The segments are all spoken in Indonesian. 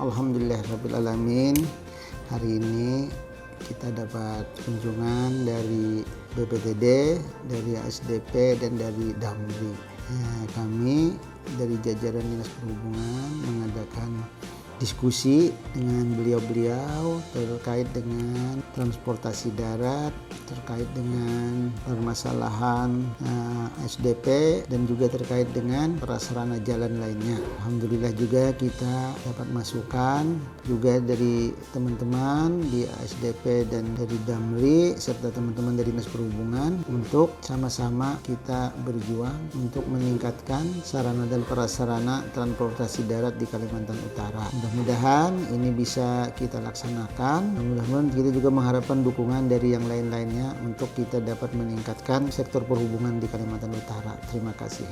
Alhamdulillahirabbil alamin. Hari ini kita dapat kunjungan dari BPTD, dari ASDP dan dari Damri. Kami dari jajaran Dinas Perhubungan mengadakan diskusi dengan beliau-beliau terkait dengan transportasi darat, terkait dengan permasalahan SDP dan juga terkait dengan prasarana jalan lainnya. Alhamdulillah juga kita dapat masukan juga dari teman-teman di SDP dan dari Damri serta teman-teman dari Dinas Perhubungan untuk sama-sama kita berjuang untuk meningkatkan sarana dan prasarana transportasi darat di Kalimantan Utara. Mudah-mudahan ini bisa kita laksanakan. Mudah-mudahan kita juga mengharapkan dukungan dari yang lain-lainnya untuk kita dapat meningkatkan sektor perhubungan di Kalimantan Utara. Terima kasih.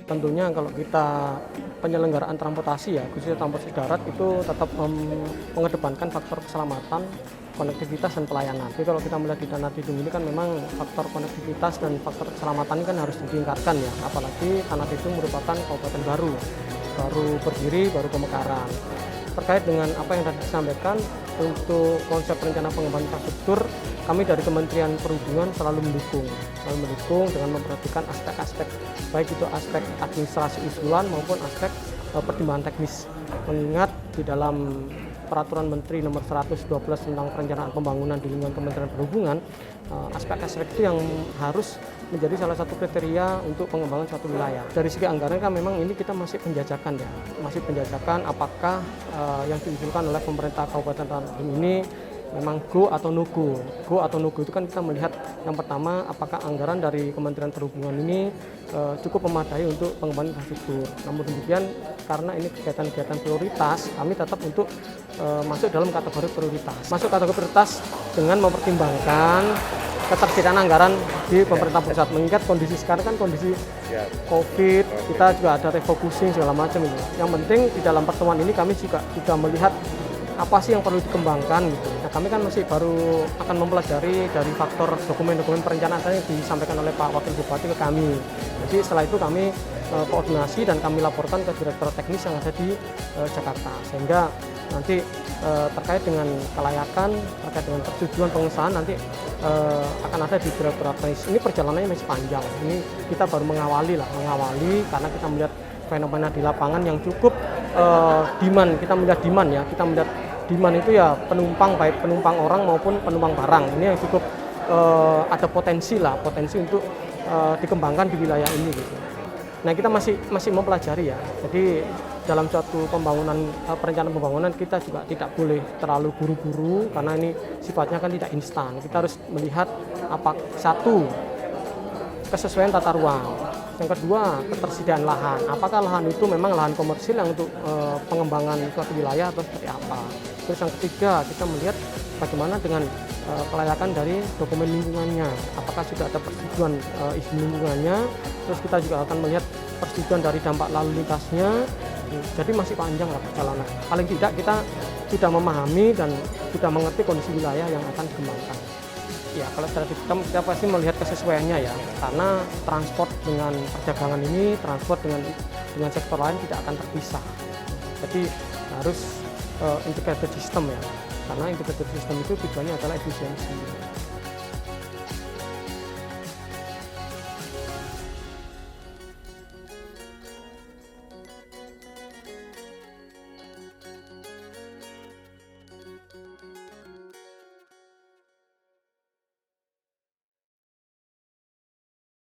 Tentunya kalau kita penyelenggaraan transportasi ya, khususnya transportasi darat itu tetap mengedepankan faktor keselamatan, konektivitas dan pelayanan. Jadi kalau kita melihat di Tanah Tidung ini kan memang faktor konektivitas dan faktor keselamatan kan harus ditingkatkan ya, apalagi Tanah Tidung merupakan kabupaten baru berdiri, baru pemekaran. Terkait dengan apa yang tadi disampaikan untuk konsep rencana pengembangan infrastruktur, kami dari Kementerian Perhubungan selalu mendukung dengan memperhatikan aspek-aspek, baik itu aspek administrasi usulan maupun aspek pertimbangan teknis. Mengingat di dalam Peraturan Menteri Nomor 112 tentang Perencanaan Pembangunan di lingkungan Kementerian Perhubungan, aspek-aspek itu yang harus menjadi salah satu kriteria untuk pengembangan suatu wilayah. Dari segi anggaran kan memang ini kita masih penjajakan ya, apakah yang diusulkan oleh pemerintah Kabupaten Tanah Tidung ini memang go atau no go. Go atau no go itu kan kita melihat yang pertama apakah anggaran dari Kementerian Perhubungan ini cukup memadai untuk pengembangan infrastruktur. Namun demikian karena ini kegiatan-kegiatan prioritas, kami tetap untuk masuk dalam kategori prioritas. Masuk kategori prioritas dengan mempertimbangkan ketersediaan anggaran di pemerintah pusat. Mengingat kondisi sekarang kan kondisi COVID, kita juga ada refocusing segala macam itu. Yang penting di dalam pertemuan ini kami juga sudah melihat apa sih yang perlu dikembangkan gitu. Nah, kami kan masih baru akan mempelajari dari faktor dokumen-dokumen perencanaan yang disampaikan oleh Pak Wakil Bupati ke kami. Jadi setelah itu kami koordinasi dan kami laporkan ke Direktur Teknis yang ada di Jakarta. Sehingga nanti terkait dengan kelayakan, terkait dengan persetujuan pengesahan nanti akan ada di Direktur Teknis. Ini perjalanannya masih panjang. Ini kita baru mengawali karena kita melihat fenomena di lapangan yang cukup demand. Kita melihat demand ya, demand itu ya penumpang, baik penumpang orang maupun penumpang barang. Ini yang cukup ada potensi untuk dikembangkan di wilayah ini gitu. Nah, kita masih mempelajari ya. Jadi dalam suatu perencanaan pembangunan kita juga tidak boleh terlalu buru-buru karena ini sifatnya kan tidak instan. Kita harus melihat satu kesesuaian tata ruang. Yang kedua, ketersediaan lahan. Apakah lahan itu memang lahan komersil yang untuk pengembangan suatu wilayah atau seperti apa? Terus yang ketiga, kita melihat bagaimana dengan kelayakan dari dokumen lingkungannya. Apakah sudah ada persetujuan izin lingkungannya? Terus kita juga akan melihat persetujuan dari dampak lalu lintasnya. Jadi masih panjang lah perjalanan. Paling tidak kita sudah memahami dan sudah mengerti kondisi wilayah yang akan dikembangkan. Ya, kalau secara sistem kita pasti melihat kesesuaiannya ya, karena transport dengan perdagangan ini, transport dengan sektor lain tidak akan terpisah. Jadi harus integrated system ya, karena integrated system itu tujuannya adalah efisiensi.